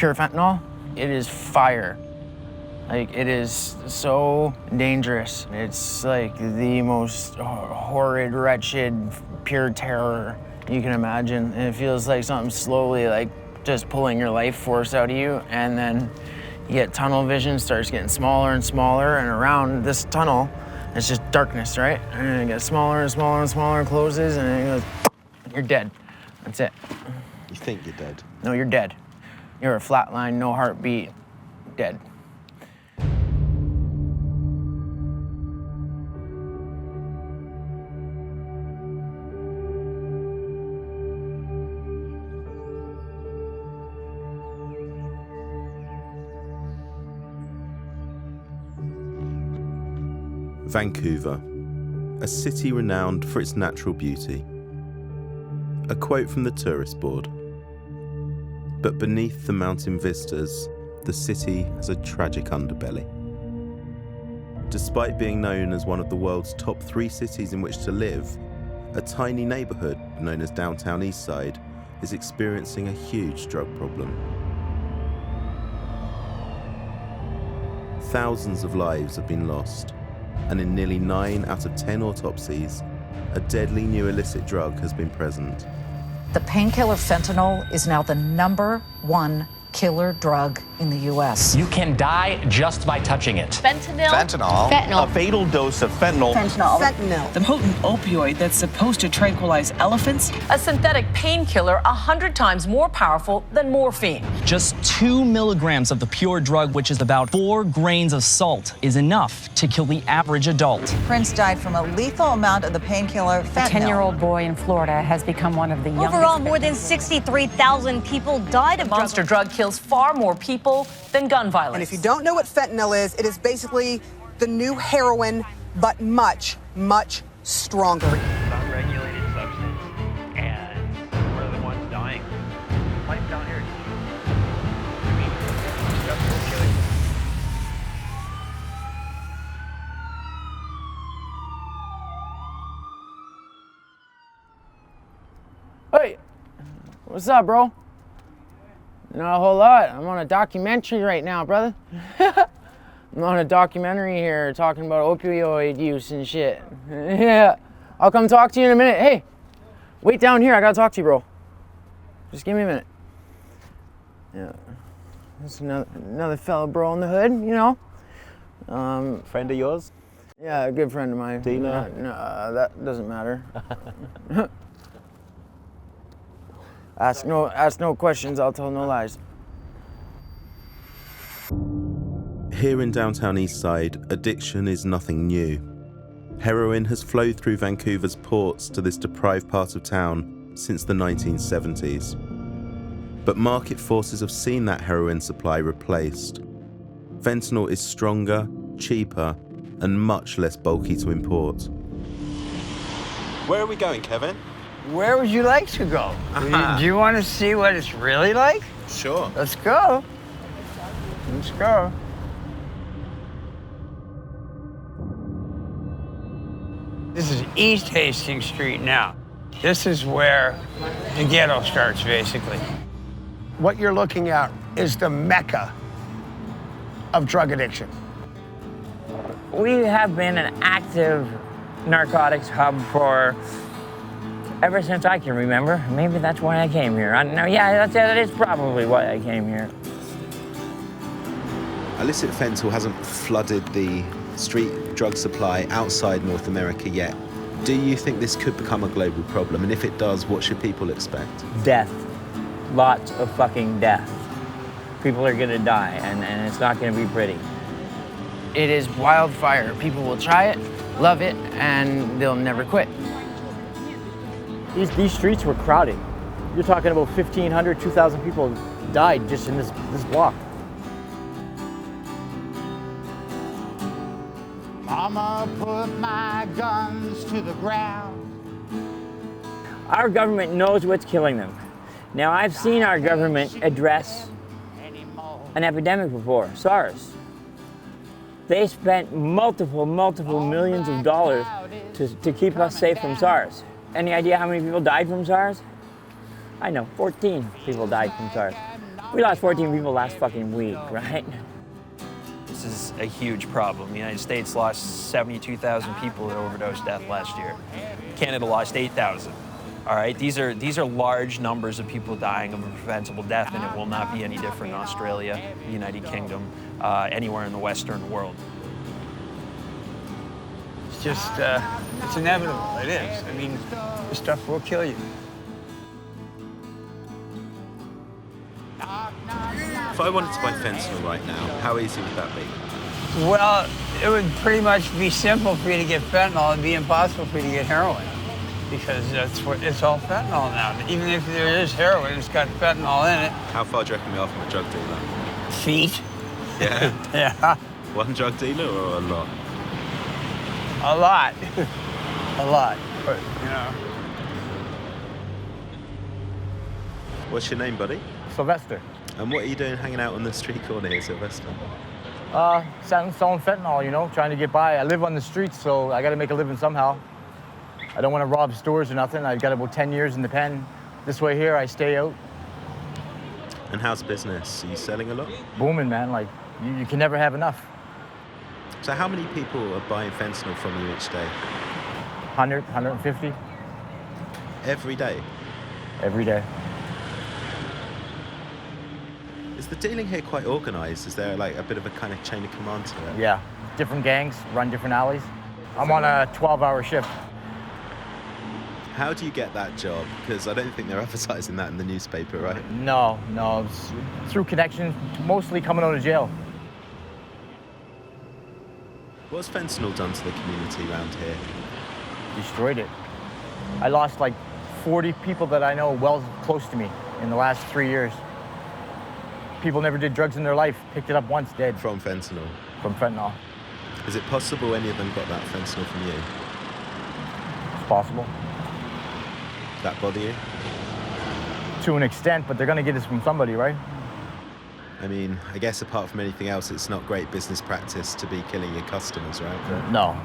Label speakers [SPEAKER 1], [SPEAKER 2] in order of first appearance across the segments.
[SPEAKER 1] pure fentanyl, it is fire. Like, it is so dangerous. It's like the most horrid, wretched, pure terror you can imagine. And it feels like something slowly, like, just pulling your life force out of you, and then you get tunnel vision, starts getting smaller and smaller, and around this tunnel, it's just darkness, right? And it gets smaller and smaller and smaller, and closes, and it goes, you're dead. That's it.
[SPEAKER 2] You think you're dead?
[SPEAKER 1] No, you're dead. You're a flatline, no heartbeat, dead.
[SPEAKER 2] Vancouver, a city renowned for its natural beauty. A quote from the tourist board. But beneath the mountain vistas, the city has a tragic underbelly. Despite being known as one of the world's top 3 cities in which to live, a tiny neighbourhood known as downtown Eastside is experiencing a huge drug problem. Thousands of lives have been lost, and in nearly 9 out of 10 autopsies, a deadly new illicit drug has been present.
[SPEAKER 3] The painkiller fentanyl is now the #1 killer drug in the U.S.
[SPEAKER 4] You can die just by touching it.
[SPEAKER 5] Fentanyl.
[SPEAKER 6] Fentanyl.
[SPEAKER 7] A fatal dose of fentanyl.
[SPEAKER 6] Fentanyl.
[SPEAKER 8] The potent opioid that's supposed to tranquilize elephants.
[SPEAKER 5] A synthetic painkiller 100 times more powerful than morphine.
[SPEAKER 9] Just 2 milligrams of the pure drug, which is about 4 grains of salt, is enough to kill the average adult.
[SPEAKER 6] Prince died from a lethal amount of the painkiller fentanyl.
[SPEAKER 10] A 10-year-old boy in Florida has become one of the youngest.
[SPEAKER 11] Overall, more than 63,000 people died of
[SPEAKER 5] the monster drug kills far more people than gun violence.
[SPEAKER 12] And if you don't know what fentanyl is, it is basically the new heroin, but much, much stronger.
[SPEAKER 13] Unregulated substance, and we're the ones dying. Life down here. I mean, stuff will kill you.
[SPEAKER 1] Hey, what's up, bro? Not a whole lot. I'm on a documentary right now, brother. I'm on a documentary here talking about opioid use and shit. Yeah, I'll come talk to you in a minute. Hey, wait down here. I gotta talk to you, bro. Just give me a minute. Yeah, there's another fellow bro in the hood, you know.
[SPEAKER 7] Friend of yours?
[SPEAKER 1] Yeah, a good friend of mine.
[SPEAKER 7] Dealer?
[SPEAKER 1] No, that doesn't matter. Ask no questions, I'll tell no lies.
[SPEAKER 2] Here in downtown Eastside, addiction is nothing new. Heroin has flowed through Vancouver's ports to this deprived part of town since the 1970s. But market forces have seen that heroin supply replaced. Fentanyl is stronger, cheaper, and much less bulky to import. Where are we going, Kevin?
[SPEAKER 14] Where would you like to go? Do you want to see what it's really like?
[SPEAKER 2] Sure.
[SPEAKER 14] Let's go. Let's go. This is East Hastings Street now. This is where the ghetto starts, basically.
[SPEAKER 15] What you're looking at is the mecca of drug addiction.
[SPEAKER 16] We have been an active narcotics hub for ever since I can remember. Maybe that's why I came here. That is probably why I came here.
[SPEAKER 2] Illicit fentanyl hasn't flooded the street drug supply outside North America yet. Do you think this could become a global problem? And if it does, what should people expect?
[SPEAKER 16] Death. Lots of fucking death. People are gonna die, and it's not gonna be pretty.
[SPEAKER 1] It is wildfire. People will try it, love it, and they'll never quit.
[SPEAKER 17] These streets were crowded. You're talking about 1,500, 2,000 people died just in this block.
[SPEAKER 18] Mama put my guns to the ground.
[SPEAKER 16] Our government knows what's killing them. Now, I've seen our government address an epidemic before, SARS. They spent multiple millions of dollars to keep us safe from SARS. Any idea how many people died from SARS? I know, 14 people died from SARS. We lost 14 people last fucking week, right?
[SPEAKER 13] This is a huge problem. The United States lost 72,000 people to overdose death last year. Canada lost 8,000. All right, these are large numbers of people dying of a preventable death, and it will not be any different in Australia, the United Kingdom, anywhere in the Western world.
[SPEAKER 14] It's just, it's inevitable. It is. I mean, this stuff will kill you.
[SPEAKER 2] If I wanted to buy fentanyl right now, how easy would that be?
[SPEAKER 14] Well, it would pretty much be simple for you to get fentanyl. It'd be impossible for you to get heroin, because it's all fentanyl now. Even if there is heroin, it's got fentanyl in it.
[SPEAKER 2] How far do you reckon we are from a drug dealer?
[SPEAKER 14] Feet.
[SPEAKER 2] Yeah?
[SPEAKER 14] Yeah.
[SPEAKER 2] One drug dealer or a lot?
[SPEAKER 14] A lot. A lot. But, you know.
[SPEAKER 2] What's your name, buddy?
[SPEAKER 17] Sylvester.
[SPEAKER 2] And what are you doing hanging out on the street corner here, Sylvester?
[SPEAKER 17] Selling fentanyl, you know, trying to get by. I live on the streets, so I got to make a living somehow. I don't want to rob stores or nothing. I've got about 10 years in the pen. This way here, I stay out.
[SPEAKER 2] And how's business? Are you selling a lot?
[SPEAKER 17] Booming, man. Like, you can never have enough.
[SPEAKER 2] So how many people are buying fentanyl from you each day?
[SPEAKER 17] 100, 150.
[SPEAKER 2] Every day?
[SPEAKER 17] Every day.
[SPEAKER 2] Is the dealing here quite organised? Is there like a bit of a kind of chain of command to it?
[SPEAKER 17] Yeah. Different gangs run different alleys. I'm on a 12-hour shift.
[SPEAKER 2] How do you get that job? Because I don't think they're advertising that in the newspaper, right?
[SPEAKER 17] No. It's through connections, mostly coming out of jail.
[SPEAKER 2] What's fentanyl done to the community around here?
[SPEAKER 17] Destroyed it. I lost like 40 people that I know well close to me in the last 3 years. People never did drugs in their life, picked it up once, dead.
[SPEAKER 2] From fentanyl?
[SPEAKER 17] From fentanyl.
[SPEAKER 2] Is it possible any of them got that fentanyl from you?
[SPEAKER 17] It's possible.
[SPEAKER 2] That bother you?
[SPEAKER 17] To an extent, but they're gonna get this from somebody, right?
[SPEAKER 2] I mean, I guess apart from anything else, it's not great business practice to be killing your customers, right?
[SPEAKER 17] No.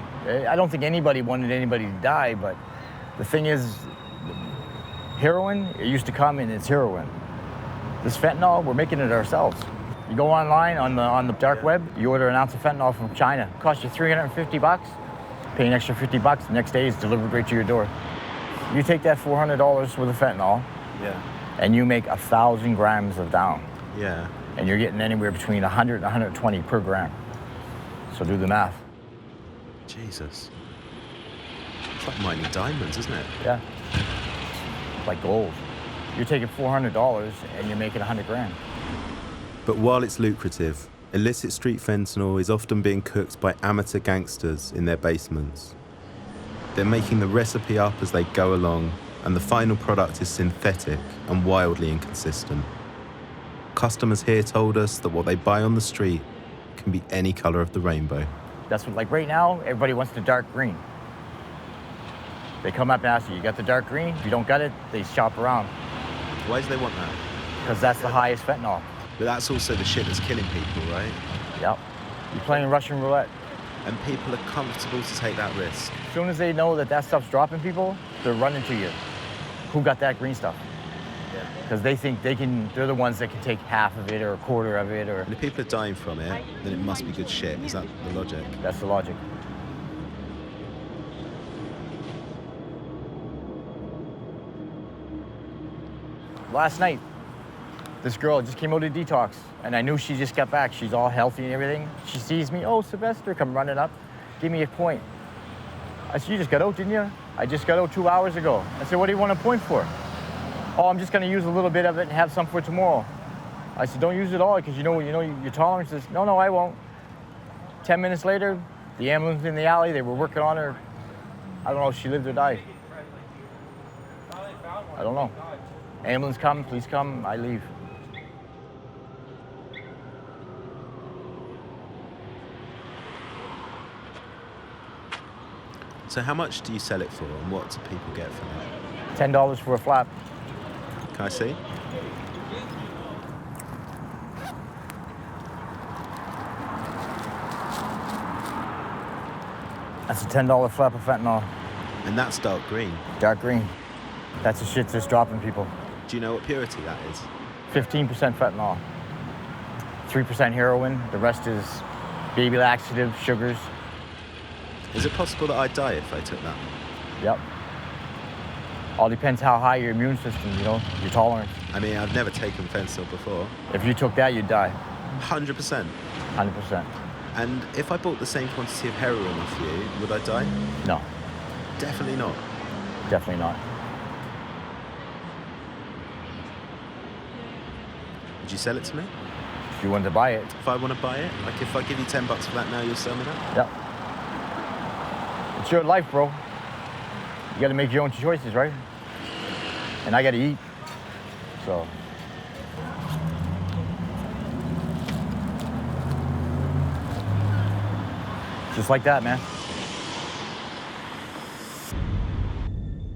[SPEAKER 17] I don't think anybody wanted anybody to die, but the thing is, heroin, it used to come and it's heroin. This fentanyl, we're making it ourselves. You go online on the dark web, you order an ounce of fentanyl from China. It costs you $350, pay an extra $50, the next day it's delivered right to your door. You take that $400 worth of fentanyl, and you make 1,000 grams of down.
[SPEAKER 2] Yeah.
[SPEAKER 17] And you're getting anywhere between 100 and 120 per gram. So do the math.
[SPEAKER 2] Jesus. It's like mining diamonds, isn't it?
[SPEAKER 17] Yeah. Like gold. You're taking $400 and you're making 100 grand.
[SPEAKER 2] But while it's lucrative, illicit street fentanyl is often being cooked by amateur gangsters in their basements. They're making the recipe up as they go along, and the final product is synthetic and wildly inconsistent. Customers here told us that what they buy on the street can be any color of the rainbow.
[SPEAKER 17] That's what, like right now, everybody wants the dark green. They come up and ask you got the dark green? If you don't got it, they shop around.
[SPEAKER 2] Why do they want that?
[SPEAKER 17] Because that's the highest fentanyl.
[SPEAKER 2] But that's also the shit that's killing people, right?
[SPEAKER 17] Yep. You're playing Russian roulette.
[SPEAKER 2] And people are comfortable to take that risk.
[SPEAKER 17] As soon as they know that stuff's dropping people, they're running to you. Who got that green stuff? Because they think they're the ones that can take half of it or a quarter of it. Or.
[SPEAKER 2] And if people are dying from it, then it must be good shit. Is that the logic?
[SPEAKER 17] That's the logic. Last night, this girl just came out of detox, and I knew she just got back. She's all healthy and everything. She sees me, oh, Sylvester, come running up, give me a point. I said, you just got out, didn't you? I just got out 2 hours ago. I said, what do you want a point for? Oh, I'm just gonna use a little bit of it and have some for tomorrow. I said, don't use it all, because you know your tolerance is, no, I won't. 10 minutes later, the ambulance in the alley, they were working on her. I don't know if she lived or died. I don't know. Ambulance come, please come, I leave.
[SPEAKER 2] So how much do you sell it for, and what do people get for that?
[SPEAKER 17] $10 for a flap.
[SPEAKER 2] Can I see?
[SPEAKER 17] That's a $10 flap of fentanyl.
[SPEAKER 2] And that's dark green?
[SPEAKER 17] Dark green. That's the shit that's dropping people.
[SPEAKER 2] Do you know what purity that is?
[SPEAKER 17] 15% fentanyl, 3% heroin, the rest is baby laxative, sugars.
[SPEAKER 2] Is it possible that I'd die if I took that?
[SPEAKER 17] Yep. All depends how high your immune system, you know, your tolerance.
[SPEAKER 2] I mean, I've never taken fentanyl before.
[SPEAKER 17] If you took that, you'd die.
[SPEAKER 2] 100%?
[SPEAKER 17] 100%.
[SPEAKER 2] And if I bought the same quantity of heroin off you, would I die?
[SPEAKER 17] No.
[SPEAKER 2] Definitely not?
[SPEAKER 17] Definitely not.
[SPEAKER 2] Would you sell it to me?
[SPEAKER 17] If you wanted to buy it.
[SPEAKER 2] If I want to buy it? Like, if I give you $10 for that now, you'll sell me that?
[SPEAKER 17] Yep. It's your life, bro. You gotta make your own choices, right? And I gotta eat, so. Just like that, man.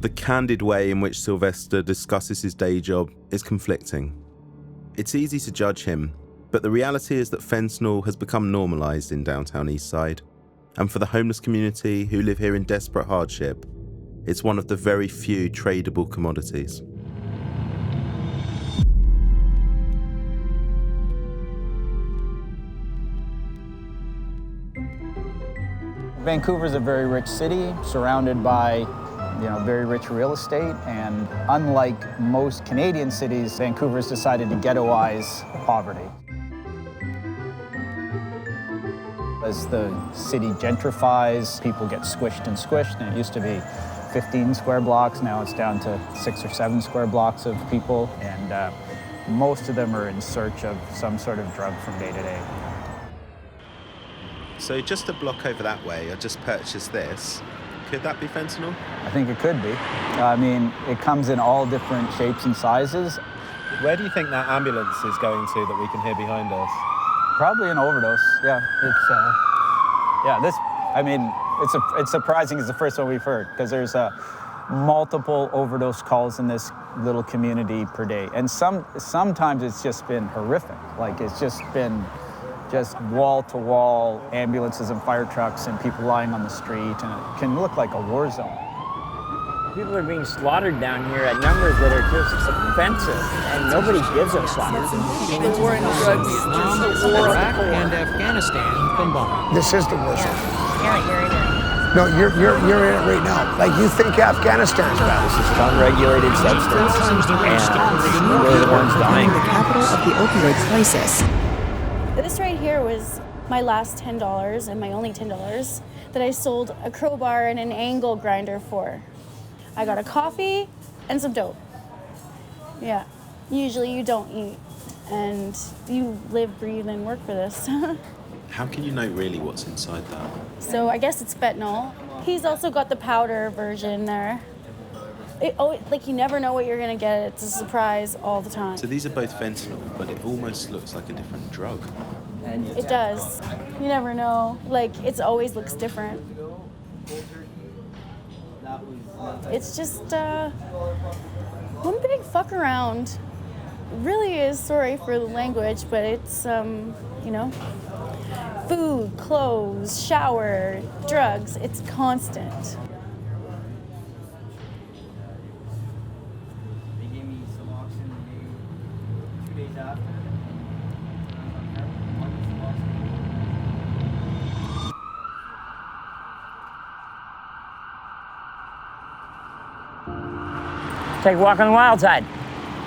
[SPEAKER 2] The candid way in which Sylvester discusses his day job is conflicting. It's easy to judge him, but the reality is that fentanyl has become normalised in downtown Eastside. And for the homeless community who live here in desperate hardship, it's one of the very few tradable commodities.
[SPEAKER 7] Vancouver is a very rich city, surrounded by, very rich real estate, and unlike most Canadian cities, Vancouver's decided to ghettoize poverty. As the city gentrifies, people get squished and squished, and it used to be 15 square blocks, now it's down to 6 or 7 square blocks of people, and most of them are in search of some sort of drug from day to day.
[SPEAKER 2] So just a block over that way, I just purchased this. Could that be fentanyl?
[SPEAKER 7] I think it could be. I mean, it comes in all different shapes and sizes.
[SPEAKER 19] Where do you think that ambulance is going to that we can hear behind us?
[SPEAKER 7] Probably an overdose, yeah. It's surprising it's the first one we've heard, because there's multiple overdose calls in this little community per day. And sometimes it's just been horrific. Like, it's just been wall-to-wall ambulances and fire trucks and people lying on the street, and it can look like a war zone.
[SPEAKER 16] People are being slaughtered down here at numbers that are just offensive, and nobody gives a fuck.
[SPEAKER 20] The war in drugs, Iraq and Afghanistan combined.
[SPEAKER 15] This is the war zone.
[SPEAKER 11] Yeah, you're in it.
[SPEAKER 15] No, you're in it right now. Like, you think Afghanistan's bad.
[SPEAKER 13] This is an unregulated substance, and we're the ones dying.
[SPEAKER 21] The capital of the opioid crisis.
[SPEAKER 22] This right here was my last $10 and my only $10 that I sold a crowbar and an angle grinder for. I got a coffee and some dope. Yeah, usually you don't eat and you live, breathe, and work for this.
[SPEAKER 2] How can you know really what's inside that?
[SPEAKER 22] So I guess it's fentanyl. He's also got the powder version there. Like, you never know what you're gonna get. It's a surprise all the time.
[SPEAKER 2] So these are both fentanyl, but it almost looks like a different drug.
[SPEAKER 22] It does. You never know. Like, it always looks different. It's just one big fuck around. It really is, sorry for the language, but it's, food, clothes, shower, drugs. It's constant.
[SPEAKER 16] Take a walk on the wild side,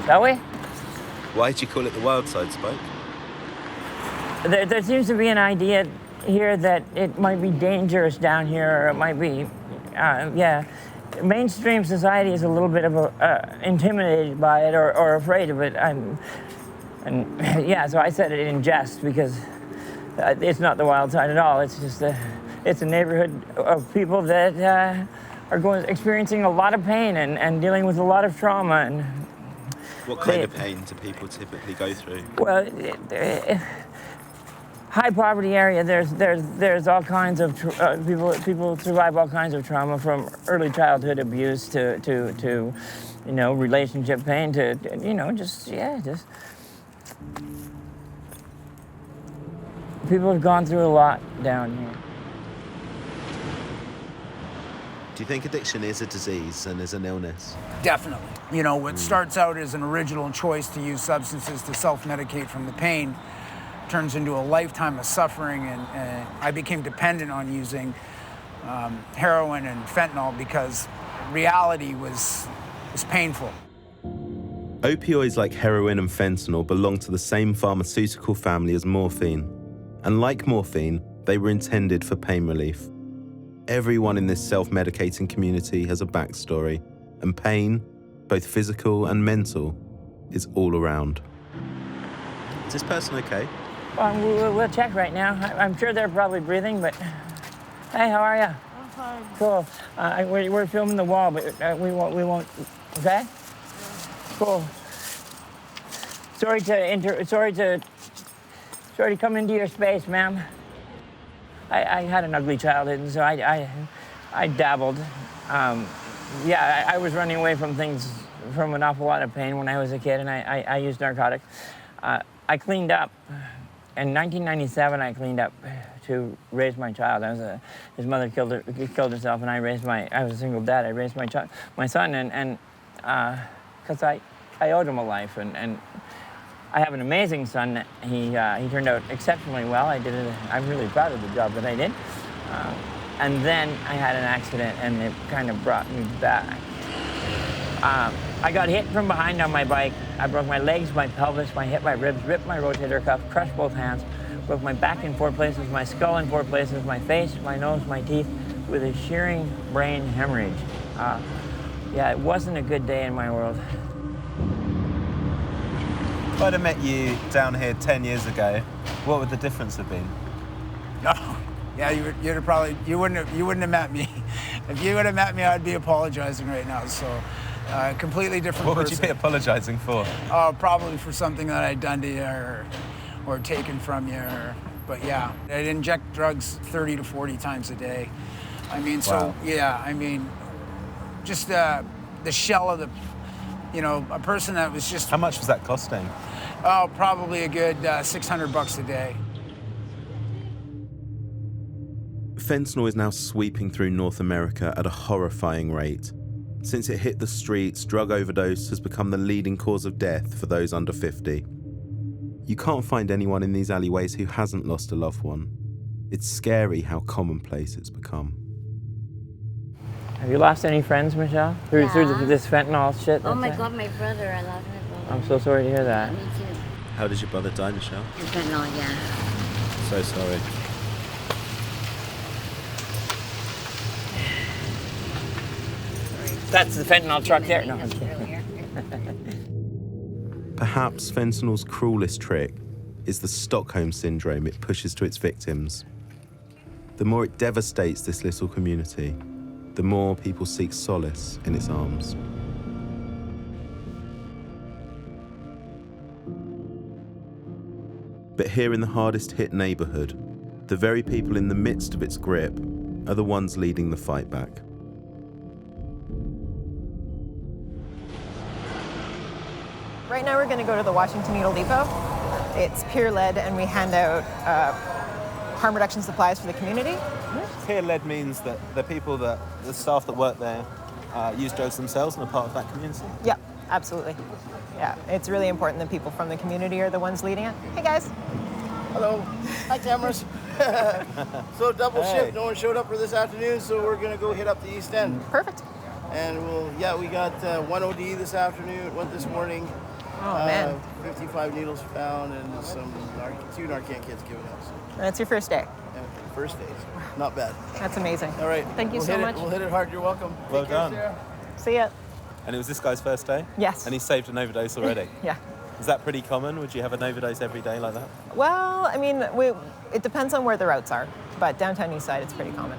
[SPEAKER 16] shall we?
[SPEAKER 2] Why'd you call it the wild side, Spike?
[SPEAKER 16] There seems to be an idea here that it might be dangerous down here, or it might be, Mainstream society is a little bit of intimidated by it or afraid of it. So I said it in jest because it's not the wild side at all. It's just it's a neighborhood of people that are experiencing a lot of pain and dealing with a lot of trauma. And
[SPEAKER 2] what kind of pain do people typically go through?
[SPEAKER 16] Well, high poverty area. There's all kinds of people survive all kinds of trauma, from early childhood abuse to relationship pain to just people have gone through a lot down here.
[SPEAKER 2] Do you think addiction is a disease and is an illness?
[SPEAKER 23] Definitely.
[SPEAKER 3] You know, what starts out as an original choice to use substances to self-medicate from the pain turns into a lifetime of suffering, and I became dependent on using heroin and fentanyl because reality was painful.
[SPEAKER 2] Opioids like heroin and fentanyl belong to the same pharmaceutical family as morphine, and like morphine, they were intended for pain relief. Everyone in this self-medicating community has a backstory, and pain, both physical and mental, is all around. Is this person okay?
[SPEAKER 16] We'll check right now. I'm sure they're probably breathing, but hey, how are you?
[SPEAKER 22] I'm fine.
[SPEAKER 16] Cool. We're filming the wall, but we won't. Okay. Cool. Sorry to come into your space, ma'am. I had an ugly childhood, and so I dabbled. Yeah, I was running away from things, from an awful lot of pain when I was a kid, and I used narcotics. I cleaned up. In 1997, I cleaned up to raise my child. His mother killed herself, and I was a single dad. I raised my son, and because I owed him a life, and I have an amazing son. He turned out exceptionally well. I'm really proud of the job that I did. And then I had an accident, and it kind of brought me back. I got hit from behind on my bike. I broke my legs, my pelvis, my hip, my ribs, ripped my rotator cuff, crushed both hands, broke my back in 4 places, my skull in 4 places, my face, my nose, my teeth, with a shearing brain hemorrhage. Yeah, it wasn't a good day in my world.
[SPEAKER 19] If I'd have met you down here 10 years ago, what would the difference have been?
[SPEAKER 3] No. Yeah, you wouldn't have met me. If you would have met me, I'd be apologizing right now. So, completely different
[SPEAKER 19] What
[SPEAKER 3] person.
[SPEAKER 19] would you be apologizing for?
[SPEAKER 3] Probably for something that I'd done to you or taken from you. But yeah, I'd inject drugs 30 to 40 times a day. I mean, so
[SPEAKER 19] Wow.
[SPEAKER 3] yeah, I mean, just the shell of a person that was just.
[SPEAKER 19] How much was that costing?
[SPEAKER 3] Oh, probably a good $600 a day.
[SPEAKER 2] Fentanyl is now sweeping through North America at a horrifying rate. Since it hit the streets, drug overdose has become the leading cause of death for those under 50. You can't find anyone in these alleyways who hasn't lost a loved one. It's scary how commonplace it's become.
[SPEAKER 16] Have you lost any friends, Michelle? Through this fentanyl shit?
[SPEAKER 11] Oh my God, my brother. I lost my brother.
[SPEAKER 16] I'm so sorry to hear that.
[SPEAKER 11] Me too.
[SPEAKER 2] How did your brother die, Michelle?
[SPEAKER 11] Fentanyl, yeah.
[SPEAKER 2] So sorry.
[SPEAKER 16] That's the fentanyl truck there. No, I'm kidding.
[SPEAKER 2] Perhaps fentanyl's cruelest trick is the Stockholm syndrome it pushes to its victims. The more it devastates this little community, the more people seek solace in its arms. But here in the hardest hit neighborhood, the very people in the midst of its grip are the ones leading the fight back.
[SPEAKER 4] Right now we're going to go to the Washington Needle Depot. It's peer-led, and we hand out harm reduction supplies for the community.
[SPEAKER 19] Peer-led means that the staff that work there use drugs themselves and are part of that community?
[SPEAKER 4] Yeah, absolutely. Yeah, it's really important that people from the community are the ones leading it. Hey guys.
[SPEAKER 23] Hello. Hi, cameras. So double shift. No one showed up for this afternoon, so we're gonna go hit up the East End.
[SPEAKER 4] Perfect.
[SPEAKER 23] And we got one OD this afternoon, one this morning.
[SPEAKER 4] Oh man.
[SPEAKER 23] 55 needles found and two Narcan kits given out.
[SPEAKER 4] That's your first day.
[SPEAKER 23] Yeah, first day. Not bad.
[SPEAKER 4] That's amazing.
[SPEAKER 23] All right.
[SPEAKER 4] Thank you so much.
[SPEAKER 23] We'll hit it hard. You're welcome.
[SPEAKER 19] Well
[SPEAKER 23] Take care,
[SPEAKER 19] done.
[SPEAKER 23] Sarah.
[SPEAKER 4] See ya.
[SPEAKER 19] And it was this guy's first day?
[SPEAKER 4] Yes.
[SPEAKER 19] And he saved an overdose already?
[SPEAKER 4] Yeah.
[SPEAKER 19] Is that pretty common? Would you have an overdose every day like that?
[SPEAKER 4] Well, I mean, it depends on where the routes are, but downtown East Side, it's pretty common.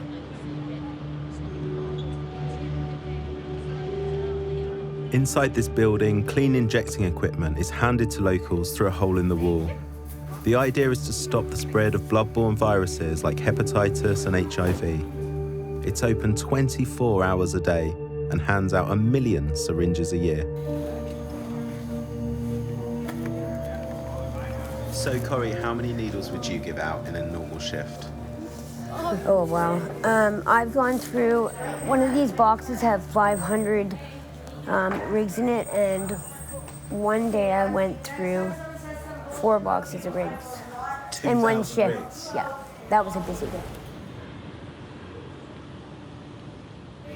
[SPEAKER 2] Inside this building, clean injecting equipment is handed to locals through a hole in the wall. The idea is to stop the spread of bloodborne viruses like hepatitis and HIV. It's open 24 hours a day and hands out 1 million syringes a year. So, Corey, how many needles would you give out in a normal shift?
[SPEAKER 11] Oh, wow. I've gone through, one of these boxes have 500
[SPEAKER 6] rigs in it, and one day I went through 4 boxes of rigs in one shift.
[SPEAKER 2] Rigs.
[SPEAKER 6] Yeah, that was a busy day.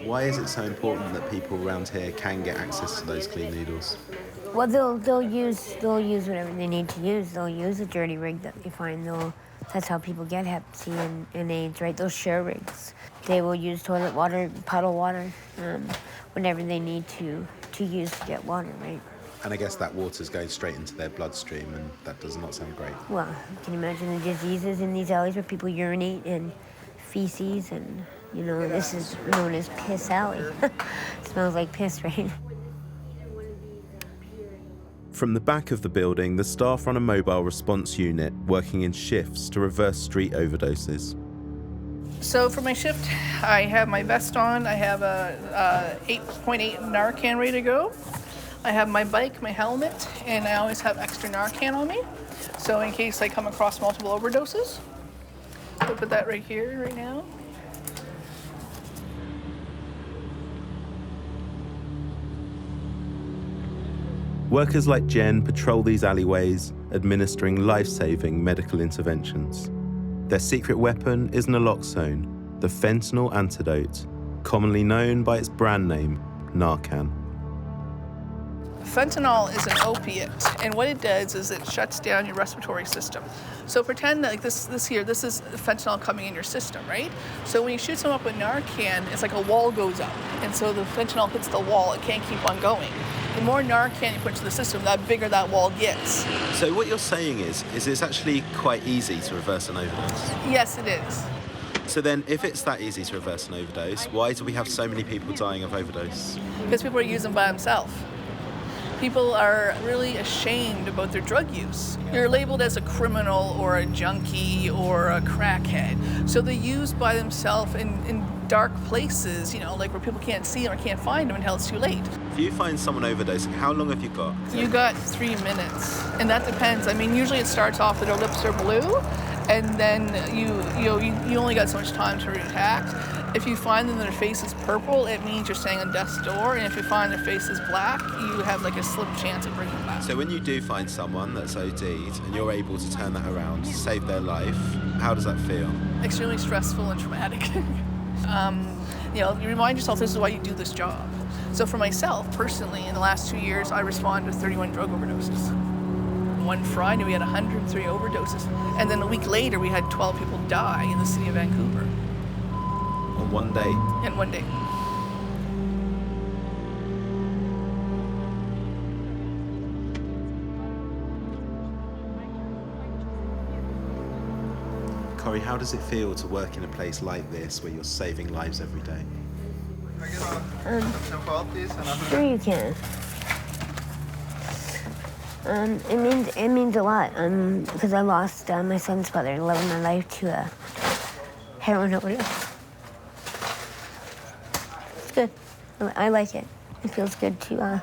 [SPEAKER 2] Why is it so important that people around here can get access to those clean needles?
[SPEAKER 6] Well, they'll use whatever they need to use. They'll use a dirty rig that they find. That's how people get Hep C and AIDS, right? They'll share rigs. They will use toilet water, puddle water, whatever they need to use to get water, right?
[SPEAKER 2] And I guess that water's going straight into their bloodstream, and that does not sound great.
[SPEAKER 6] Well, can you imagine the diseases in these alleys where people urinate and feces, and this is known as piss alley. Smells like piss, right?
[SPEAKER 2] From the back of the building, the staff run a mobile response unit working in shifts to reverse street overdoses.
[SPEAKER 8] So for my shift, I have my vest on. I have a 8.8 Narcan ready to go. I have my bike, my helmet, and I always have extra Narcan on me. So in case I come across multiple overdoses, I'll put that right here, right now.
[SPEAKER 2] Workers like Jen patrol these alleyways, administering life-saving medical interventions. Their secret weapon is naloxone, the fentanyl antidote, commonly known by its brand name, Narcan.
[SPEAKER 8] Fentanyl is an opiate, and what it does is it shuts down your respiratory system. So pretend that this is fentanyl coming in your system, right? So when you shoot someone up with Narcan, it's like a wall goes up, and so the fentanyl hits the wall, it can't keep on going. The more Narcan you put into the system, the bigger that wall gets.
[SPEAKER 2] So what you're saying is it's actually quite easy to reverse an overdose?
[SPEAKER 8] Yes, it is.
[SPEAKER 2] So then, if it's that easy to reverse an overdose, why do we have so many people dying of overdose?
[SPEAKER 8] Because people are using by themselves. People are really ashamed about their drug use. You're labeled as a criminal or a junkie or a crackhead. So they use by themselves in dark places, like where people can't see them or can't find them until it's too late.
[SPEAKER 2] If you find someone overdosing, how long have you got?
[SPEAKER 8] You got 3 minutes, and that depends. I mean, usually it starts off that their lips are blue, and then you only got so much time to react. If you find them their face is purple, it means you're staying on death's door, and if you find their face is black, you have like a slim chance of bringing them back.
[SPEAKER 2] So when you do find someone that's OD'd and you're able to turn that around, save their life, how does that feel?
[SPEAKER 8] Extremely stressful and traumatic. You remind yourself this is why you do this job. So for myself, personally, in the last 2 years, I responded to 31 drug overdoses. One Friday, we had 103 overdoses. And then a week later, we had 12 people die in the city of Vancouver.
[SPEAKER 2] On one day?
[SPEAKER 8] In one day.
[SPEAKER 2] Corey, how does it feel to work in a place like this where you're saving lives every day?
[SPEAKER 6] Sure you can. It means a lot because I lost my son's father, the love of my life, to a heroin overdose. It's good. I like it. It feels good to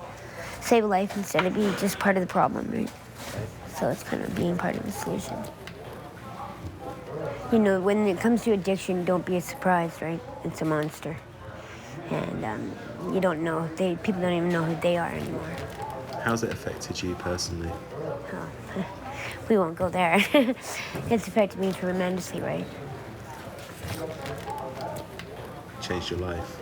[SPEAKER 6] save a life instead of being just part of the problem, right? So it's kind of being part of the solution. When it comes to addiction, don't be surprised, right? It's a monster. And you don't know, people don't even know who they are anymore.
[SPEAKER 2] How's it affected you personally?
[SPEAKER 6] Oh, we won't go there. It's affected me tremendously, right?
[SPEAKER 2] Changed your life?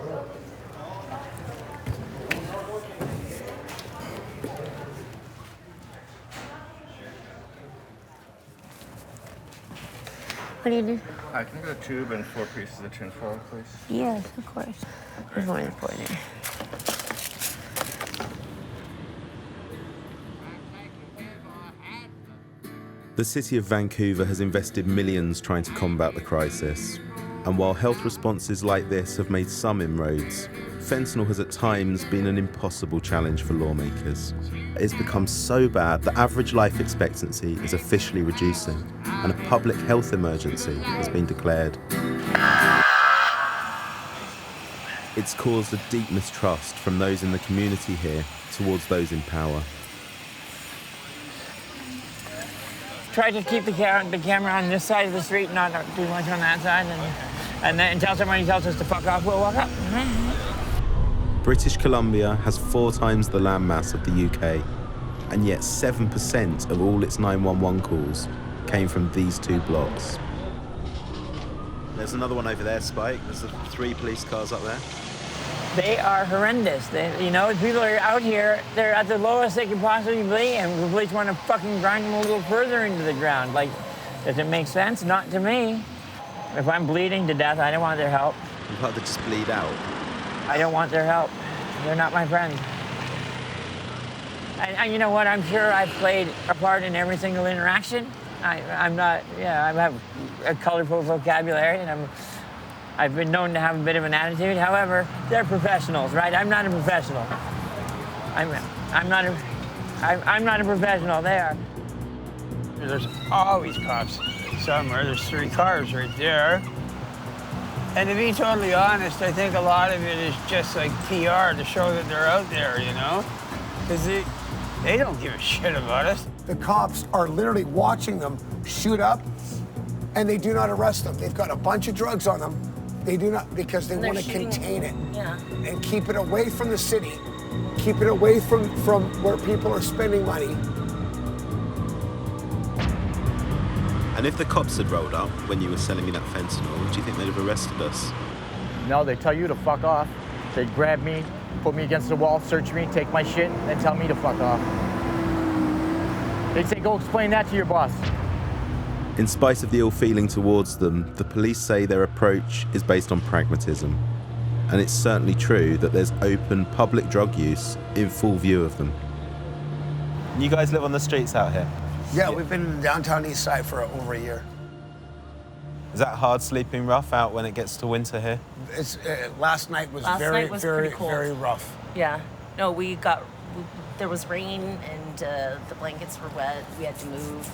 [SPEAKER 6] What do you do?
[SPEAKER 9] Can I get a tube and 4 pieces of tin foil, please?
[SPEAKER 6] Yes, of course. There's more than 4 there.
[SPEAKER 2] The city of Vancouver has invested millions trying to combat the crisis. And while health responses like this have made some inroads, fentanyl has at times been an impossible challenge for lawmakers. It's become so bad that average life expectancy is officially reducing, and a public health emergency has been declared. It's caused a deep mistrust from those in the community here towards those in power.
[SPEAKER 16] Try to keep the camera on this side of the street, not too much on that side, and then until somebody tells us to fuck off, we'll walk up.
[SPEAKER 2] British Columbia has 4 times the landmass of the UK, and yet 7% of all its 911 calls came from these 2 blocks. There's another one over there, Spike. There's 3 police cars up there.
[SPEAKER 16] They are horrendous. People are out here, they're at the lowest they can possibly be, and the police want to fucking grind them a little further into the ground. Like, does it make sense? Not to me. If I'm bleeding to death, I don't want their help.
[SPEAKER 2] You'd rather just bleed out?
[SPEAKER 16] I don't want their help. They're not my friends. And you know what? I'm sure I've played a part in every single interaction. I have a colorful vocabulary, and I've been known to have a bit of an attitude. However, they're professionals, right? I'm not a professional. I'm not a professional. They are.
[SPEAKER 14] There's always cops somewhere. There's 3 cars right there. And to be totally honest, I think a lot of it is just like PR to show that they're out there, you know? Because they don't give a shit about us.
[SPEAKER 15] The cops are literally watching them shoot up, and they do not arrest them. They've got a bunch of drugs on them. They do not, because they want to contain it and keep it away from the city, keep it away from where people are spending money.
[SPEAKER 2] And if the cops had rolled up when you were selling me that fentanyl, do you think they'd have arrested us?
[SPEAKER 17] No, they tell you to fuck off. They'd grab me, put me against the wall, search me, take my shit, and then tell me to fuck off. They'd say, go explain that to your boss.
[SPEAKER 2] In spite of the ill feeling towards them, the police say their approach is based on pragmatism. And it's certainly true that there's open public drug use in full view of them.
[SPEAKER 19] You guys live on the streets out here?
[SPEAKER 15] Yeah, we've been in the downtown east side for over a year.
[SPEAKER 19] Is that hard sleeping rough out when it gets to winter here?
[SPEAKER 15] It's last night was very rough.
[SPEAKER 5] Yeah. No, there was rain and the blankets were wet. We had to move.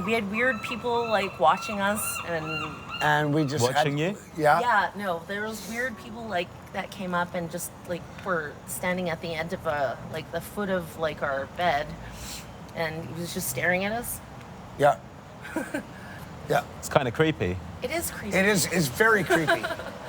[SPEAKER 15] We had weird
[SPEAKER 5] people like watching us
[SPEAKER 15] and we just
[SPEAKER 19] watching you?
[SPEAKER 15] Yeah.
[SPEAKER 5] Yeah, no, there was weird people like that came up and just like were standing at the end of the foot of like our bed, and he was just staring at us.
[SPEAKER 15] Yeah. Yeah.
[SPEAKER 19] It's kind of creepy.
[SPEAKER 5] It is creepy.
[SPEAKER 15] It's very creepy.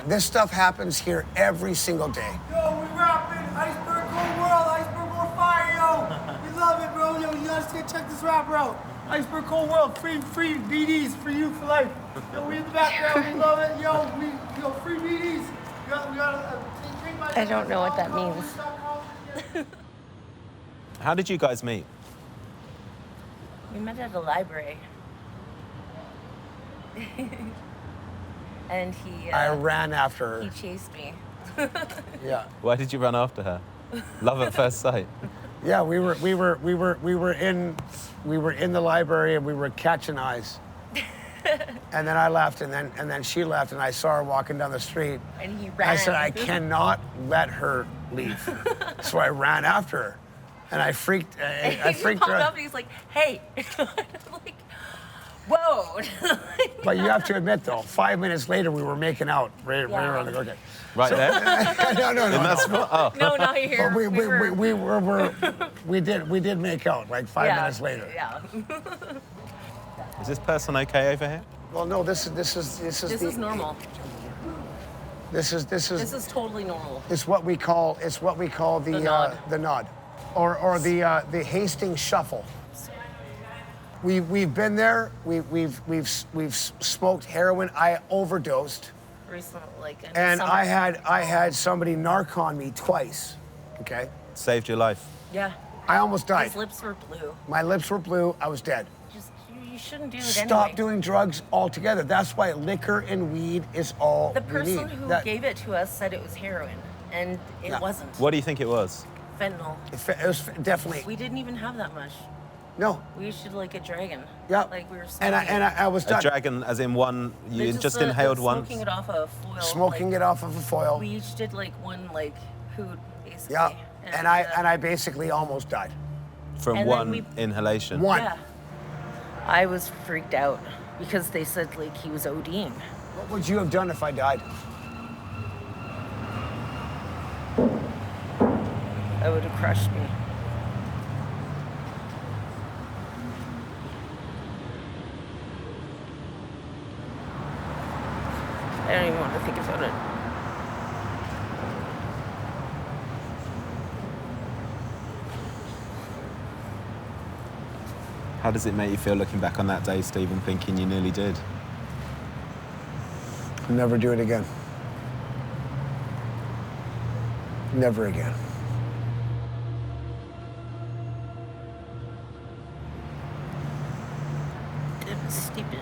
[SPEAKER 15] This stuff happens here every single day.
[SPEAKER 10] Yo, we rapping Iceberg Cold World, Iceberg on fire, yo. We love it, bro. Yo, you guys can check this rapper out. Iceberg Cold World, free BDs for you for life. Yo, we in the background, we love it. Yo, free BDs. We got
[SPEAKER 5] I don't know what that means.
[SPEAKER 19] How did you guys meet?
[SPEAKER 5] We met at a library. And
[SPEAKER 15] I ran after her.
[SPEAKER 5] He chased me.
[SPEAKER 15] Yeah.
[SPEAKER 19] Why did you run after her? Love at first sight.
[SPEAKER 15] Yeah, we were in the library and we were catching eyes. And then I left, and then she left, and I saw her walking down the street.
[SPEAKER 5] And he ran.
[SPEAKER 15] I said, I cannot let her leave. So I ran after her, and I freaked
[SPEAKER 5] He
[SPEAKER 15] freaked
[SPEAKER 5] popped
[SPEAKER 15] her.
[SPEAKER 5] up and he's like, hey. I'm like, whoa.
[SPEAKER 15] But you have to admit, though, 5 minutes later, we were making out right around the okay.
[SPEAKER 19] Right there?
[SPEAKER 15] No.
[SPEAKER 19] In that spot? Oh.
[SPEAKER 5] No, not here.
[SPEAKER 15] But we did make out like 5 minutes later.
[SPEAKER 5] Yeah.
[SPEAKER 19] Is this person okay over here?
[SPEAKER 15] Well, no. This is
[SPEAKER 5] normal.
[SPEAKER 15] This is
[SPEAKER 5] totally normal.
[SPEAKER 15] It's what we call the nod, or the Hastings shuffle. We've been there. We've smoked heroin. I overdosed.
[SPEAKER 5] Recently, like.
[SPEAKER 15] And I had somebody narc on me twice. Okay.
[SPEAKER 19] Saved your life.
[SPEAKER 5] Yeah.
[SPEAKER 15] I almost died.
[SPEAKER 5] His lips were blue.
[SPEAKER 15] My lips were blue. I was dead.
[SPEAKER 5] You shouldn't do it
[SPEAKER 15] Stop
[SPEAKER 5] anyway.
[SPEAKER 15] doing drugs altogether. That's why liquor and weed is all
[SPEAKER 5] The
[SPEAKER 15] we
[SPEAKER 5] person
[SPEAKER 15] need.
[SPEAKER 5] who gave it to us said it was heroin, and it wasn't.
[SPEAKER 19] What do you think it was?
[SPEAKER 5] Fentanyl.
[SPEAKER 15] It was definitely.
[SPEAKER 5] We didn't even have that much.
[SPEAKER 15] No.
[SPEAKER 5] We issued like a dragon.
[SPEAKER 15] Yeah.
[SPEAKER 5] Like we were.
[SPEAKER 15] And I was done.
[SPEAKER 19] A dragon, as in one. You just inhaled one.
[SPEAKER 5] Smoking it off a foil.
[SPEAKER 15] Smoking it off of a foil.
[SPEAKER 5] We each did like one hoot basically.
[SPEAKER 15] Yeah. And I basically almost died.
[SPEAKER 19] From one inhalation.
[SPEAKER 15] One.
[SPEAKER 5] Yeah. I was freaked out because they said like he was ODing.
[SPEAKER 15] What would you have done if I died?
[SPEAKER 5] I would have crushed me. I don't even want to think about it.
[SPEAKER 2] How does it make you feel looking back on that day, Stephen, thinking you nearly did?
[SPEAKER 15] I'll never do it again. Never again.
[SPEAKER 5] It was stupid.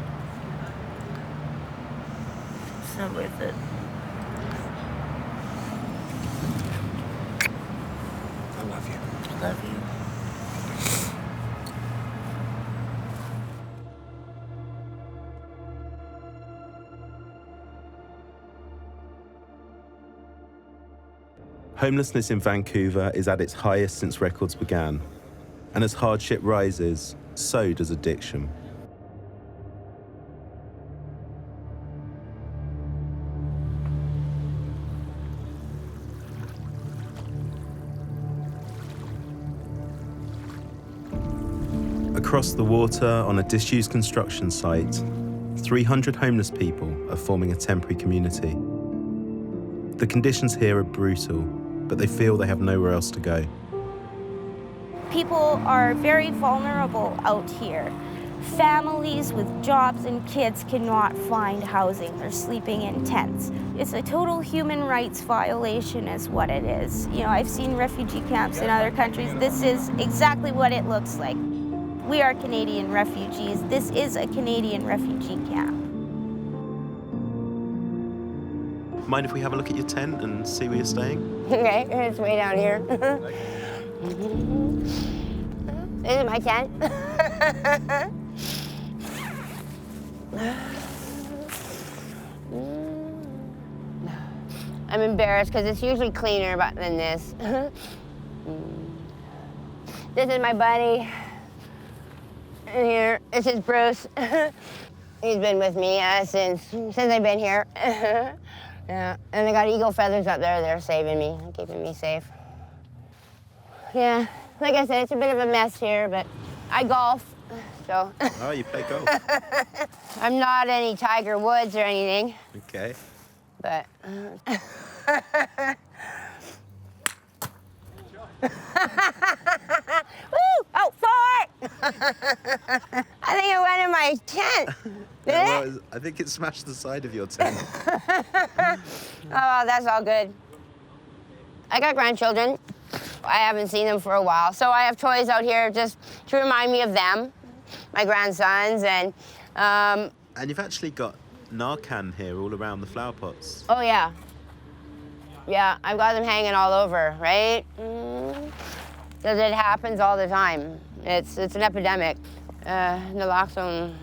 [SPEAKER 5] It's not worth it.
[SPEAKER 15] I love you.
[SPEAKER 5] I love you.
[SPEAKER 2] Homelessness in Vancouver is at its highest since records began. And as hardship rises, so does addiction. Across the water on a disused construction site, 300 homeless people are forming a temporary community. The conditions here are brutal, but they feel they have nowhere else to go.
[SPEAKER 1] People are very vulnerable out here. Families with jobs and kids cannot find housing. They're sleeping in tents. It's a total human rights violation is what it is. You know, I've seen refugee camps in other countries. This is exactly what it looks like. We are Canadian refugees. This is a Canadian refugee camp.
[SPEAKER 2] Mind if we have a look at your tent and see where you're staying?
[SPEAKER 6] Okay, it's way down here. This is my tent. I'm embarrassed because it's usually cleaner than this. This is my buddy. And here, this is Bruce. He's been with me since I've been here. Yeah, and I got eagle feathers up there. They're saving me, keeping me safe. Yeah, like I said, it's a bit of a mess here, but I golf, so.
[SPEAKER 2] Oh, you play golf?
[SPEAKER 6] I'm not any Tiger Woods or anything,
[SPEAKER 2] Okay.
[SPEAKER 6] but. Woo! Oh, fart! I think it went in my tent. Did it?
[SPEAKER 2] I think it smashed the side of your tent.
[SPEAKER 6] Oh, that's all good. I got grandchildren. I haven't seen them for a while, so I have toys out here just to remind me of them, my grandsons, and.
[SPEAKER 2] And you've actually got Narcan here all around the flower pots.
[SPEAKER 6] Oh yeah. Yeah, I've got them hanging all over, right? Because it happens all the time. It's an epidemic. Naloxone,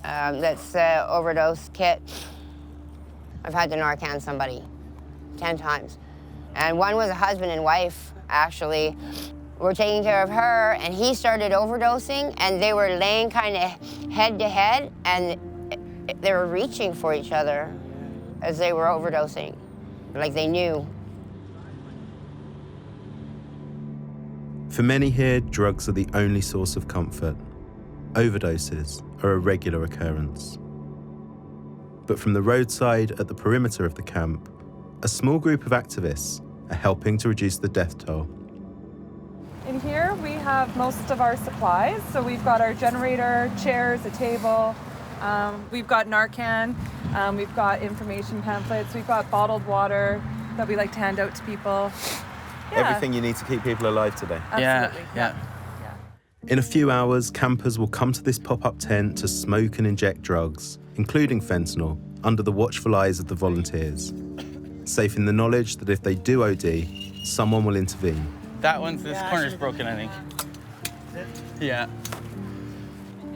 [SPEAKER 6] that's overdose kit. I've had to Narcan somebody 10 times. And one was a husband and wife, actually. We're taking care of her, and he started overdosing, and they were laying kind of head to head, and they were reaching for each other as they were overdosing, like they knew.
[SPEAKER 2] For many here, drugs are the only source of comfort. Overdoses are a regular occurrence. But from the roadside at the perimeter of the camp, a small group of activists are helping to reduce the death toll.
[SPEAKER 12] In here, we have most of our supplies. So we've got our generator, chairs, a table. We've got Narcan. We've got information pamphlets. We've got bottled water that we like to hand out to people. Yeah.
[SPEAKER 2] Everything you need to keep people alive today.
[SPEAKER 12] Absolutely.
[SPEAKER 14] Yeah.
[SPEAKER 2] In a few hours, campers will come to this pop-up tent to smoke and inject drugs, including fentanyl, under the watchful eyes of the volunteers. Safe in the knowledge that if they do OD, someone will intervene.
[SPEAKER 18] That one's, this corner's broken, I think. Yeah.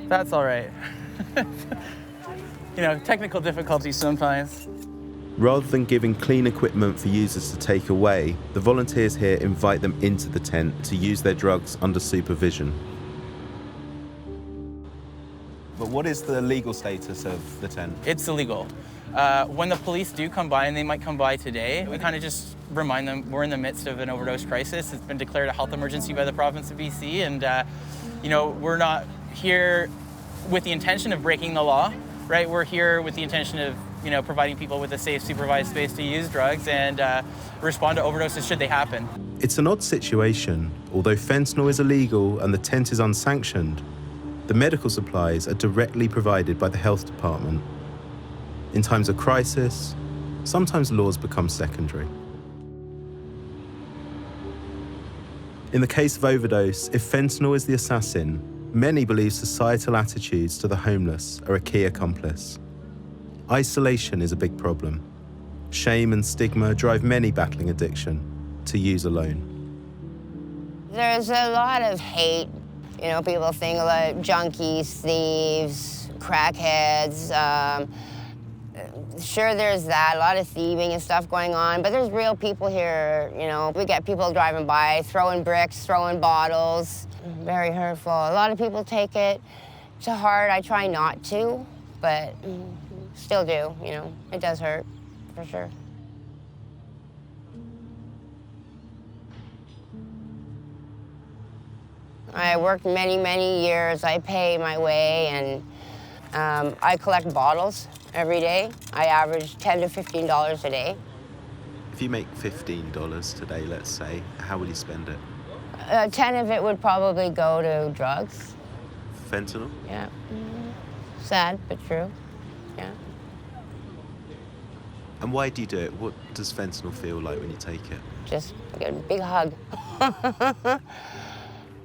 [SPEAKER 18] That's all right. You know, technical difficulties sometimes.
[SPEAKER 2] Rather than giving clean equipment for users to take away, the volunteers here invite them into the tent to use their drugs under supervision. But what is the legal status of the tent?
[SPEAKER 18] It's illegal. When the police do come by, and they might come by today, we kind of just remind them we're in the midst of an overdose crisis. It's been declared a health emergency by the province of BC, and you know, we're not here with the intention of breaking the law, right? We're here with the intention of, you know, providing people with a safe, supervised space to use drugs and respond to overdoses should they happen.
[SPEAKER 2] It's an odd situation. Although fentanyl is illegal and the tent is unsanctioned, The medical supplies are directly provided by the health department. In times of crisis, sometimes laws become secondary. In the case of overdose, if fentanyl is the assassin, many believe societal attitudes to the homeless are a key accomplice. Isolation is a big problem. Shame and stigma drive many battling addiction to use alone.
[SPEAKER 7] There's a lot of hate. You know, people think like junkies, thieves, crackheads. Sure, there's that, a lot of thieving and stuff going on, but there's real people here, you know. We get people driving by, throwing bricks, throwing bottles. Very hurtful. A lot of people take it to heart. I try not to, but still do, you know. It does hurt, for sure. I worked many, many years. I pay my way, and I collect bottles every day. I average $10 to $15 a day.
[SPEAKER 2] If you make $15 today, let's say, how will you spend it?
[SPEAKER 7] 10 of it would probably go to drugs.
[SPEAKER 2] Fentanyl?
[SPEAKER 7] Yeah. Sad, but true. Yeah.
[SPEAKER 2] And why do you do it? What does fentanyl feel like when you take it?
[SPEAKER 7] Just like a big hug.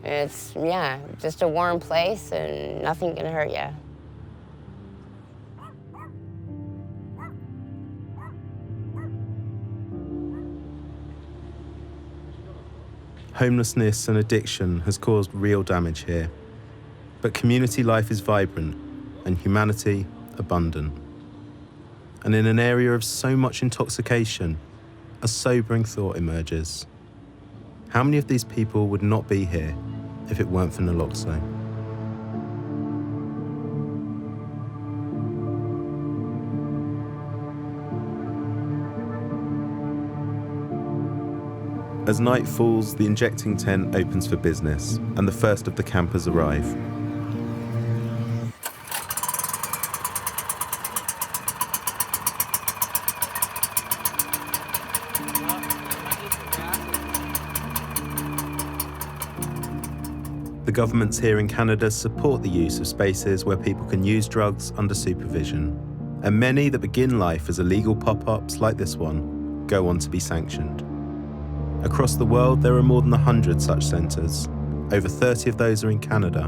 [SPEAKER 7] It's, yeah, just a warm place and nothing can hurt you.
[SPEAKER 2] Homelessness and addiction has caused real damage here. But community life is vibrant and humanity abundant. And in an area of so much intoxication, a sobering thought emerges. How many of these people would not be here if it weren't for naloxone? As night falls, the injecting tent opens for business, and the first of the campers arrive. The governments here in Canada support the use of spaces where people can use drugs under supervision, and many that begin life as illegal pop-ups like this one go on to be sanctioned. Across the world, there are more than 100 such centres. Over 30 of those are in Canada,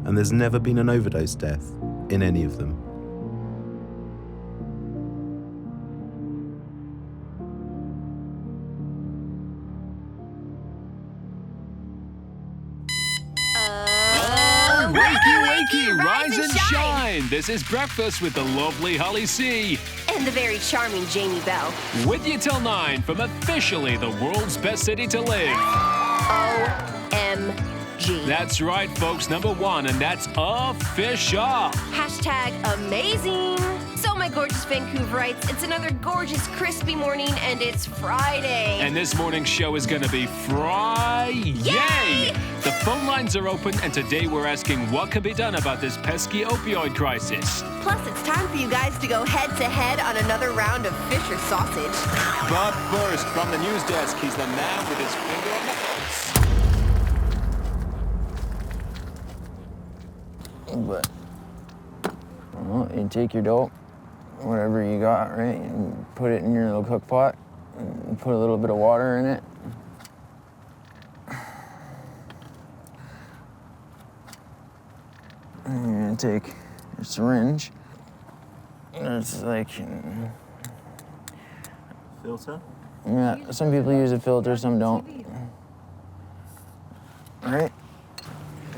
[SPEAKER 2] and there's never been an overdose death in any of them.
[SPEAKER 13] Wakey, rise and shine! This is Breakfast with the lovely Holly C.
[SPEAKER 20] And the very charming Jamie Bell.
[SPEAKER 13] With you till 9 from officially the world's best city to live.
[SPEAKER 20] OMG.
[SPEAKER 13] That's right, folks. #1, and that's official.
[SPEAKER 20] Hashtag amazing. So, my gorgeous Vancouverites, it's another gorgeous, crispy morning, and it's Friday.
[SPEAKER 13] And this morning's show is going to be Yay! The phone lines are open, and today we're asking what can be done about this pesky opioid crisis.
[SPEAKER 20] Plus, it's time for you guys to go head-to-head on another round of fish or sausage.
[SPEAKER 19] But first, from the news desk, he's the man with his finger on the pulse.
[SPEAKER 24] But, well, you take your dope, whatever you got, right, and put it in your little cook pot, and put a little bit of water in it. And you're gonna take your syringe. It's like...
[SPEAKER 19] Filter?
[SPEAKER 24] Yeah, some people use a filter, some don't. All right?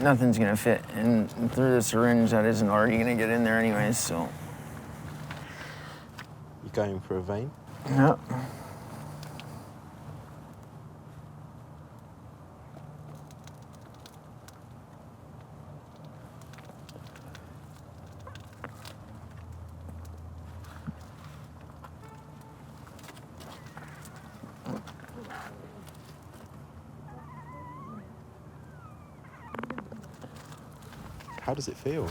[SPEAKER 24] Nothing's gonna fit in through the syringe that isn't already gonna get in there anyways, so.
[SPEAKER 2] You going for a vein?
[SPEAKER 24] Yep.
[SPEAKER 2] How does it feel?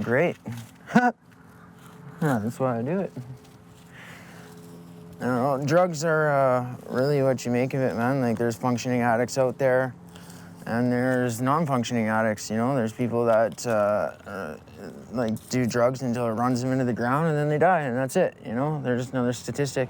[SPEAKER 24] Great. Yeah, that's why I do it. You know, drugs are really what you make of it, man. Like, there's functioning addicts out there. And there's non-functioning addicts, you know? There's people that like do drugs until it runs them into the ground and then they die and that's it, you know? They're just another statistic.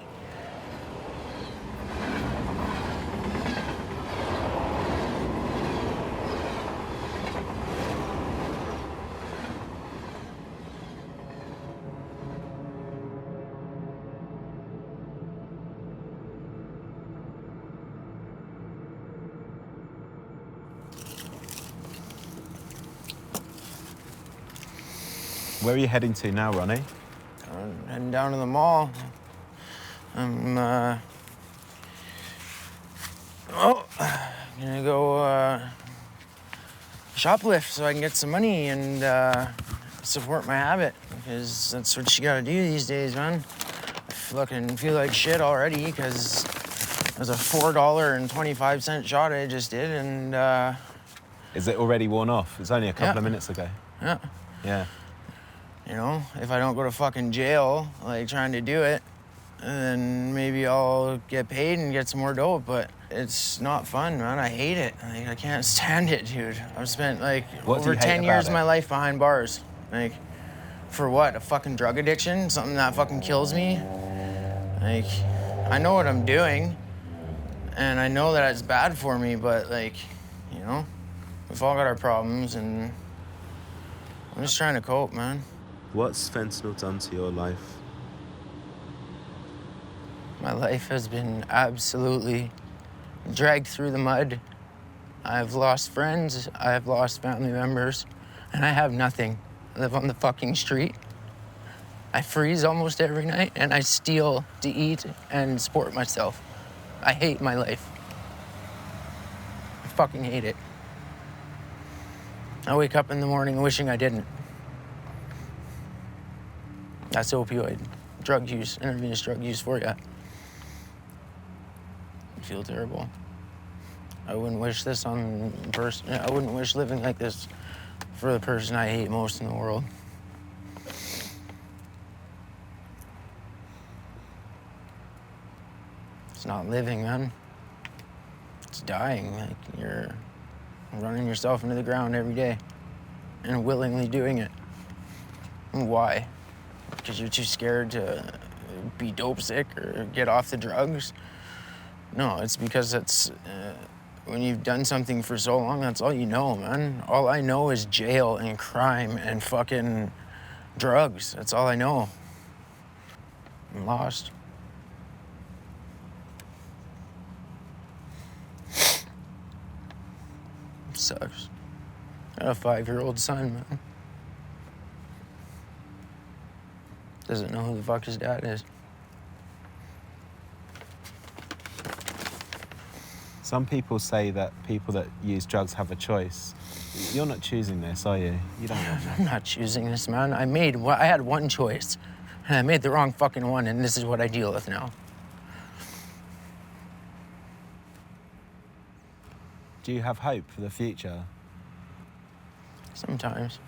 [SPEAKER 2] Where are you heading to now, Ronnie?
[SPEAKER 24] I'm heading down to the mall. I'm gonna go shoplift so I can get some money and support my habit, because that's what you gotta do these days, man. I fucking feel like shit already because it was a $4.25 shot I just did, and
[SPEAKER 2] Is it already worn off? It's only a couple of minutes ago.
[SPEAKER 24] Yeah.
[SPEAKER 2] Yeah.
[SPEAKER 24] You know, if I don't go to fucking jail, like, trying to do it, then maybe I'll get paid and get some more dope, but it's not fun, man. I hate it. Like, I can't stand it, dude. I've spent, like, over 10 years of my life behind bars. Like, for what? A fucking drug addiction? Something that fucking kills me? Like, I know what I'm doing, and I know that it's bad for me, but, like, you know, we've all got our problems, and I'm just trying to cope, man.
[SPEAKER 2] What's fentanyl done to your life?
[SPEAKER 24] My life has been absolutely dragged through the mud. I've lost friends, I've lost family members, and I have nothing. I live on the fucking street. I freeze almost every night, and I steal to eat and support myself. I hate my life. I fucking hate it. I wake up in the morning wishing I didn't. That's opioid, drug use, intravenous drug use for you. I feel terrible. I wouldn't wish this on person. I wouldn't wish living like this for the person I hate most in the world. It's not living, man. It's dying. Like, you're running yourself into the ground every day and willingly doing it. And why? Because you're too scared to be dope sick or get off the drugs? No, it's because it's when you've done something for so long, that's all you know, man. All I know is jail and crime and fucking drugs. That's all I know. I'm lost. It sucks. I got a 5-year-old son, man. Doesn't know who the fuck his dad is.
[SPEAKER 2] Some people say that people that use drugs have a choice. You're not choosing this, are you? You don't know.
[SPEAKER 24] I'm not choosing this, man. I had one choice, and I made the wrong fucking one, and this is what I deal with now.
[SPEAKER 2] Do you have hope for the future?
[SPEAKER 24] Sometimes.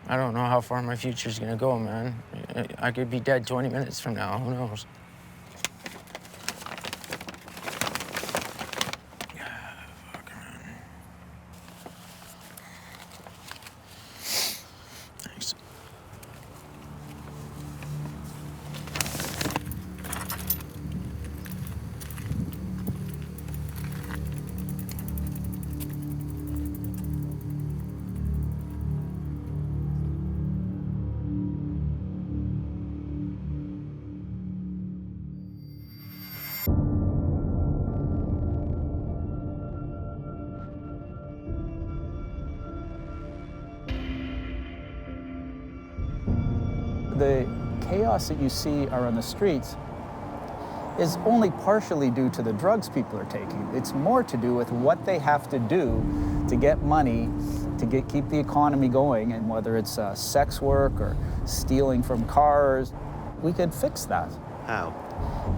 [SPEAKER 24] I don't know how far my future's gonna go, man. I could be dead 20 minutes from now, who knows? Thanks.
[SPEAKER 3] The chaos that you see are on the streets is only partially due to the drugs people are taking. It's more to do with what they have to do to get money, to keep the economy going, and whether it's sex work or stealing from cars, we could fix that.
[SPEAKER 2] How?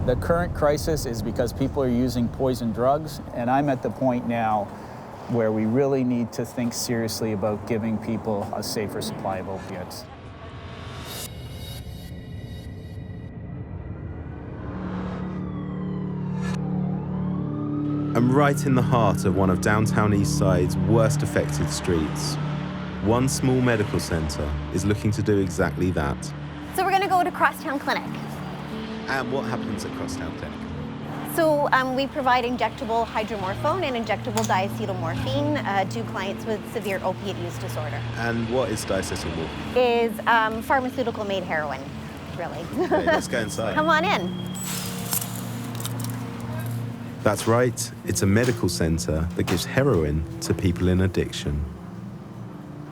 [SPEAKER 3] The current crisis is because people are using poison drugs, and I'm at the point now where we really need to think seriously about giving people a safer supply of opiates.
[SPEAKER 2] I'm right in the heart of one of downtown Eastside's worst affected streets. One small medical centre is looking to do exactly that.
[SPEAKER 4] So we're going to go to Crosstown Clinic.
[SPEAKER 2] And what happens at Crosstown Clinic?
[SPEAKER 4] So we provide injectable hydromorphone and injectable diacetylmorphine to clients with severe opiate use disorder.
[SPEAKER 2] And what is diacetylmorphine?
[SPEAKER 4] Is pharmaceutical-made heroin, really.
[SPEAKER 2] Okay, let's go inside.
[SPEAKER 4] Come on in.
[SPEAKER 2] That's right, it's a medical centre that gives heroin to people in addiction.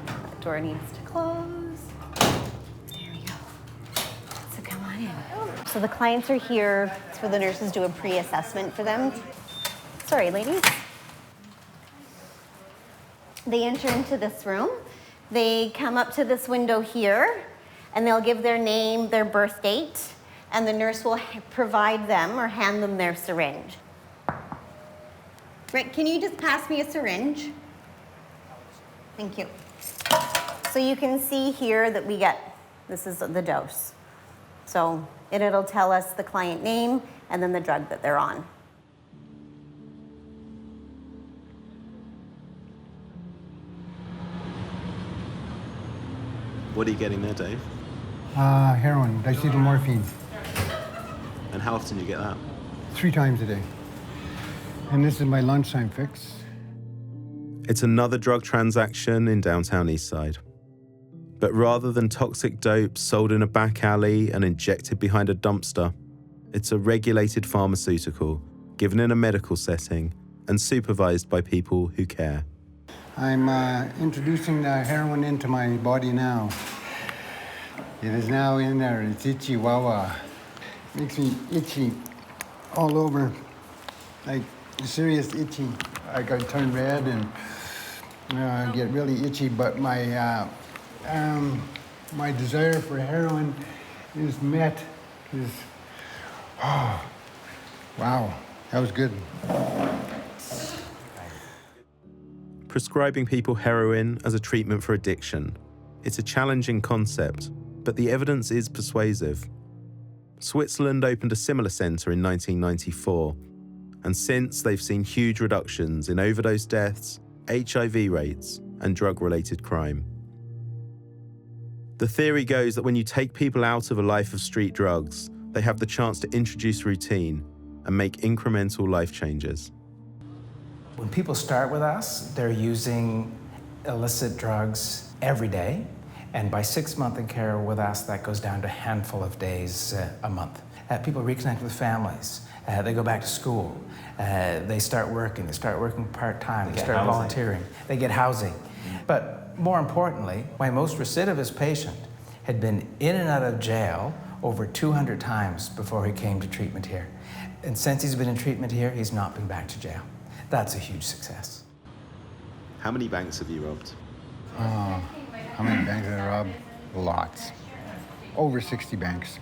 [SPEAKER 4] The door needs to close. There we go. So come on in. So the clients are here for the nurses do a pre-assessment for them. Sorry, ladies. They enter into this room. They come up to this window here, and they'll give their name, their birth date, and the nurse will provide them or hand them their syringe. Rick, can you just pass me a syringe? Thank you. So you can see here that we get, this is the dose. So it'll tell us the client name and then the drug that they're on.
[SPEAKER 2] What are you getting there, Dave?
[SPEAKER 21] Heroin, diacetylmorphine.
[SPEAKER 2] And how often do you get that?
[SPEAKER 21] 3 times a day. And this is my lunchtime fix.
[SPEAKER 2] It's another drug transaction in downtown Eastside. But rather than toxic dope sold in a back alley and injected behind a dumpster, it's a regulated pharmaceutical given in a medical setting and supervised by people who care.
[SPEAKER 21] I'm introducing the heroin into my body now. It is now in there. It's itchy, wawa. Makes me itchy all over, like serious itchy. I got turn red and I get really itchy, but my my desire for heroin is met. Oh, wow, that was good.
[SPEAKER 2] Prescribing people heroin as a treatment for addiction. It's a challenging concept, but the evidence is persuasive. Switzerland opened a similar centre in 1994, and since they've seen huge reductions in overdose deaths, HIV rates, and drug-related crime. The theory goes that when you take people out of a life of street drugs, they have the chance to introduce routine and make incremental life changes.
[SPEAKER 22] When people start with us, they're using illicit drugs every day. And by 6 months in care with us, that goes down to a handful of days a month. People reconnect with families. They go back to school. They start working part-time. They start volunteering. They get housing. But more importantly, my most recidivist patient had been in and out of jail over 200 times before he came to treatment here. And since he's been in treatment here, he's not been back to jail. That's a huge success.
[SPEAKER 2] How many banks have you robbed?
[SPEAKER 21] How many banks did I rob? Lots. Over 60 banks.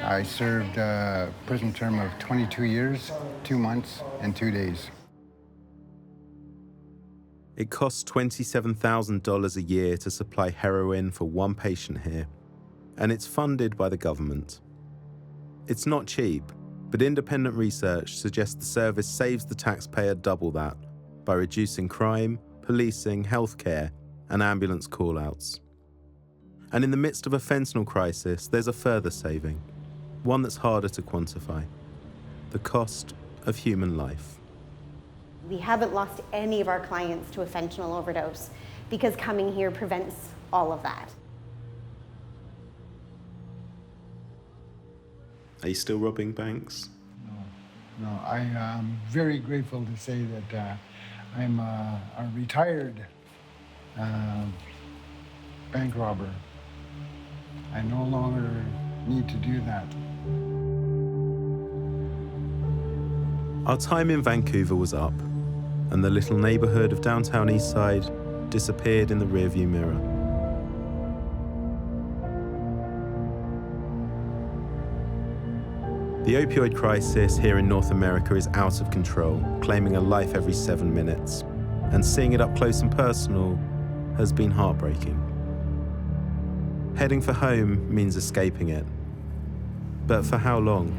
[SPEAKER 21] I served a prison term of 22 years, 2 months, and 2 days.
[SPEAKER 2] It costs $27,000 a year to supply heroin for one patient here, and it's funded by the government. It's not cheap, but independent research suggests the service saves the taxpayer double that by reducing crime, policing, healthcare, and ambulance call-outs. And in the midst of a fentanyl crisis, there's a further saving, one that's harder to quantify: the cost of human life.
[SPEAKER 4] We haven't lost any of our clients to a fentanyl overdose because coming here prevents all of that.
[SPEAKER 2] Are you still robbing banks?
[SPEAKER 21] No, I am very grateful to say that I'm a retired bank robber. I no longer need to do that.
[SPEAKER 2] Our time in Vancouver was up, and the little neighbourhood of downtown Eastside disappeared in the rearview mirror. The opioid crisis here in North America is out of control, claiming a life every 7 minutes, and seeing it up close and personal has been heartbreaking. Heading for home means escaping it, but for how long?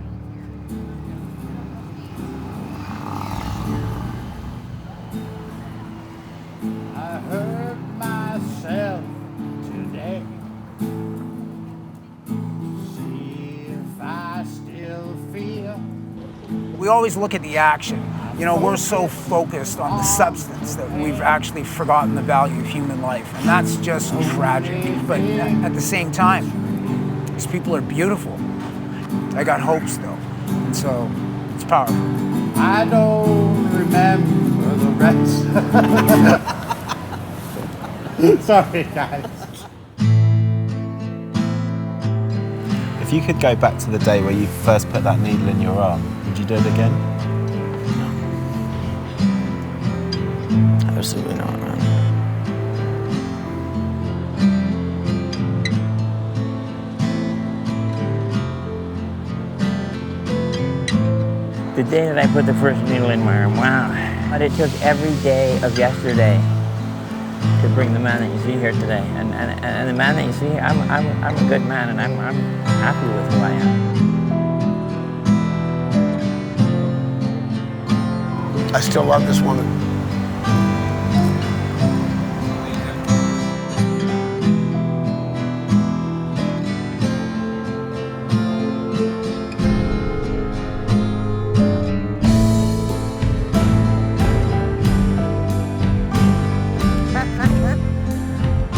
[SPEAKER 8] we always look at the action. You know, we're so focused on the substance that we've actually forgotten the value of human life, and that's just tragic. But at the same time, these people are beautiful. I got hopes, though, and so it's powerful.
[SPEAKER 21] I don't remember the rest. Sorry, guys.
[SPEAKER 19] If you could go back to the day where you first put that needle in your arm, would you do it again?
[SPEAKER 24] Absolutely not, man.
[SPEAKER 16] The day that I put the first needle in my arm, wow. But it took every day of yesterday to bring the man that you see here today. And the man that you see here, I'm a good man, and I'm happy with who I am.
[SPEAKER 15] I still love this woman.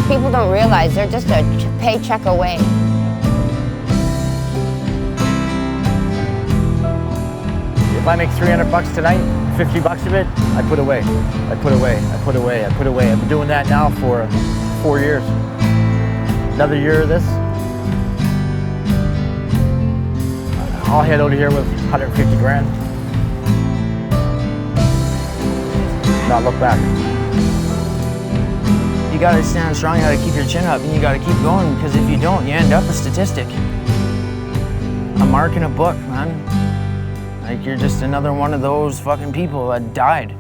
[SPEAKER 7] People don't realize they're just a paycheck away.
[SPEAKER 17] If I make $300 tonight, $50 of it, I put away. I put away, I put away, I put away. I've been doing that now for 4 years. Another year of this. I'll head over here with 150 grand. Not look back.
[SPEAKER 24] You gotta stand strong, you gotta keep your chin up, and you gotta keep going, because if you don't, you end up a statistic. A mark in a book, man. Like, you're just another one of those fucking people that died.